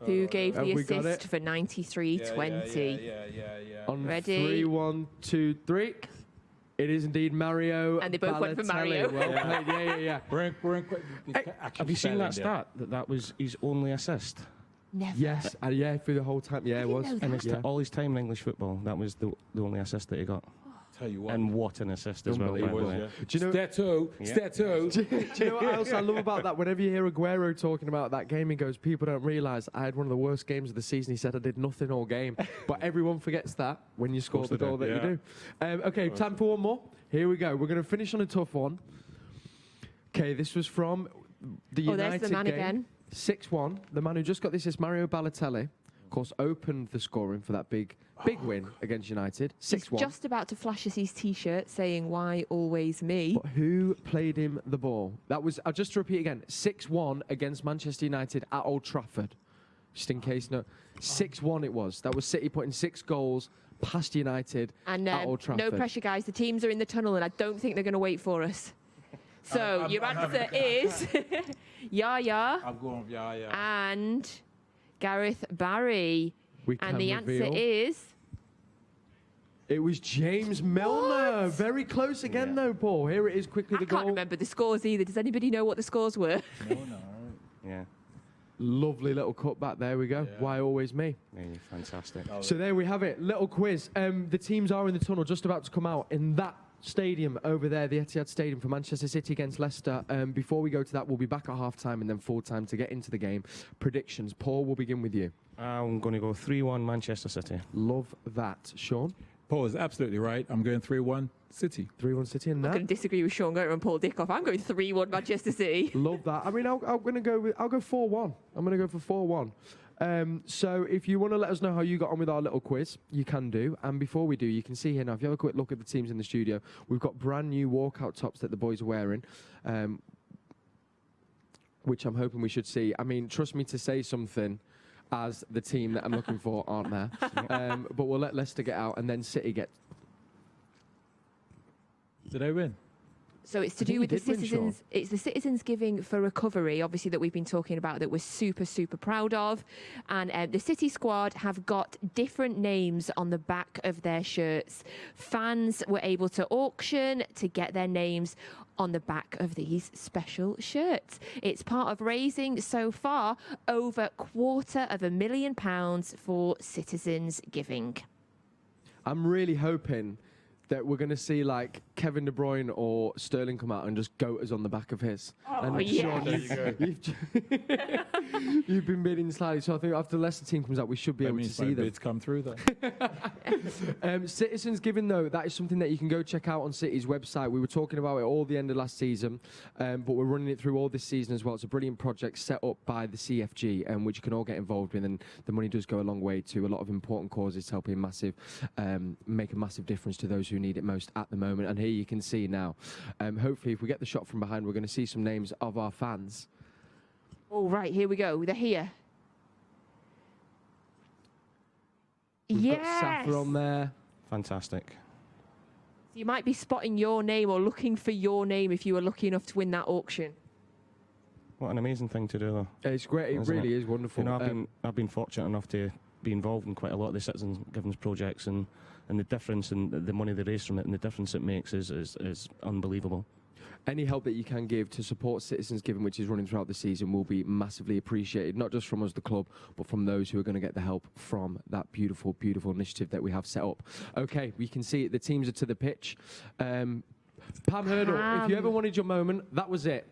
Who gave Have the we got assist it? for 93-20? Yeah. On Ready? 3, 1, 2, 3. It is indeed Mario. And they both went for Balotelli. Mario. Well played. Yeah. We're Have you seen that stat? That was his only assist. Never. Yes, and yeah, through the whole time. Yeah, it was. know And that. it's Yeah. all his time in English football, that was the only assist that he got. Tell you what. And what an assist as well, by the Unbelievable. way. Do you know? Stato. Do you know what else I love about that? Whenever you hear Aguero talking about that game, he goes, people don't realise I had one of the worst games of the season. He said I did nothing all game. But everyone forgets that when you score course the they goal do, that you do. Okay, time for one more. Here we go. We're going to finish on a tough one. Okay, this was from the Oh, United there's the man game. again. 6-1. The man who just got this is Mario Balotelli. Of course, opened the scoring for that big win against United. He's 6-1. just about to flash us his T-shirt saying, "Why always me?" But who played him the ball? That was, just to repeat again, 6-1 against Manchester United at Old Trafford. Just in case, no. 6-1 it was. That was City putting 6 goals past United And at Old Trafford. no pressure, guys. The teams are in the tunnel, and I don't think they're going to wait for us. So your answer is Yaya I'm going with Yaya. and Gareth Barry. We And can the reveal. answer is It was James Milner. What? Very close again, though, Paul. Here it is, quickly I the can't goal. remember the scores either. Does anybody know what the scores were? No. Yeah. Lovely little cutback. There we go. Yeah. Why always me? Yeah, fantastic. So there we have it. Little quiz. The teams are in the tunnel, just about to come out in that stadium over there, the Etihad Stadium for Manchester City against Leicester. Before we go to that, we'll be back at half-time and then full-time to get into the game. Predictions. Paul, we'll begin with you. I'm going to go 3-1 Manchester City. Love that. Sean? Paul is absolutely right. I'm going 3-1 City. 3-1 City and I'm that. going to disagree with Shaun Goater and Paul Dickov. I'm going 3-1 Manchester City. Love that. I mean, I'll go 4-1. I'm going to go for 4-1. So if you want to let us know how you got on with our little quiz, you can do. And before we do, you can see here now, if you have a quick look at the teams in the studio, we've got brand new walkout tops that the boys are wearing, which I'm hoping we should see. I mean, trust me to say something, as the team that I'm looking for aren't there. But we'll let Leicester get out and then City get... Did I win? So it's to I think do with the you did win, Sean. citizens. It's the Citizens Giving for Recovery, obviously, that we've been talking about, that we're super, super proud of. And the City squad have got different names on the back of their shirts. Fans were able to auction to get their names on the back of these special shirts. It's part of raising so far over £250,000 for Citizens Giving. I'm really hoping that we're going to see like Kevin De Bruyne or Sterling come out and just goaters on the back of his. Oh, and yes. you've been bidding slightly, so I think after the Leicester team comes out, we should be That able to means see my them. bids come through then. Citizens Giving, though, that is something that you can go check out on City's website. We were talking about it all the end of last season, but we're running it through all this season as well. It's a brilliant project set up by the CFG, which you can all get involved in, and the money does go a long way to a lot of important causes, helping make a massive difference to those who need it most at the moment. And here you can see now, hopefully if we get the shot from behind, we're going to see some names of our fans. Oh, right, here we go. They're here. We've got Safa on there. Fantastic. So you might be spotting your name or looking for your name if you were lucky enough to win that auction. What an amazing thing to do, though. It's great. It Isn't really it? is wonderful. You know, I've been fortunate enough to be involved in quite a lot of the citizens giving projects, and the difference and the money they raise from it and the difference it makes is unbelievable. Any help that you can give to support Citizens Giving, which is running throughout the season, will be massively appreciated, not just from us, the club, but from those who are going to get the help from that beautiful, beautiful initiative that we have set up. Okay, we can see it. The teams are to the pitch. Pam Hurdle, if you ever wanted your moment, that was it.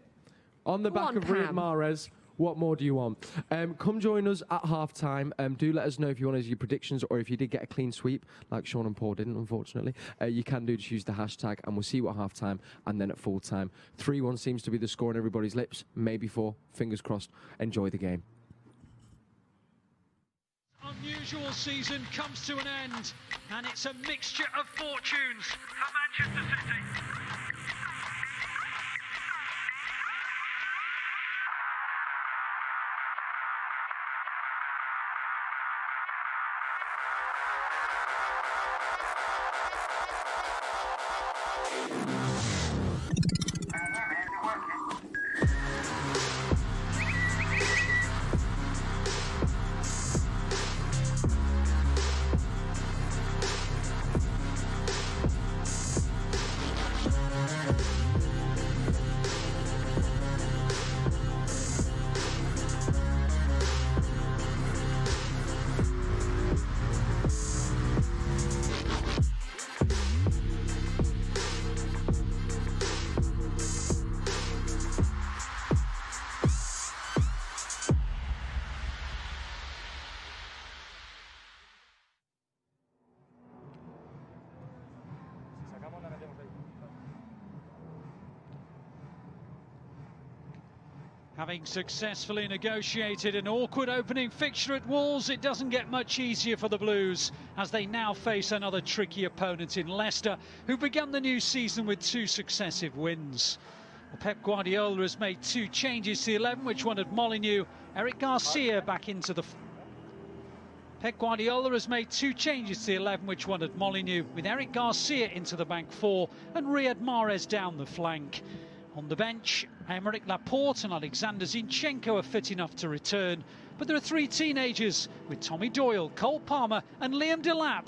On the back of Riyad Mahrez, what more do you want? Come join us at half-time. Do let us know if you want to do your predictions or if you did get a clean sweep, like Sean and Paul didn't, unfortunately. You can do, just use the hashtag, and we'll see you at half-time and then at full-time. 3-1 seems to be the score on everybody's lips. Maybe 4. Fingers crossed. Enjoy the game. Unusual season comes to an end, and it's a mixture of fortunes for Manchester City. Having successfully negotiated an awkward opening fixture at Wolves, it doesn't get much easier for the Blues as they now face another tricky opponent in Leicester, who began the new season with 2 successive wins. Well, Pep Guardiola has made 2 changes to the 11, which one had Molineux, Eric Garcia back into the... Pep Guardiola has made 2 changes to the 11, which one had Molineux, with Eric Garcia into the back 4 and Riyad Mahrez down the flank. On the bench, Aymeric Laporte and Alexander Zinchenko are fit enough to return, but there are 3 teenagers with Tommy Doyle, Cole Palmer and Liam Delap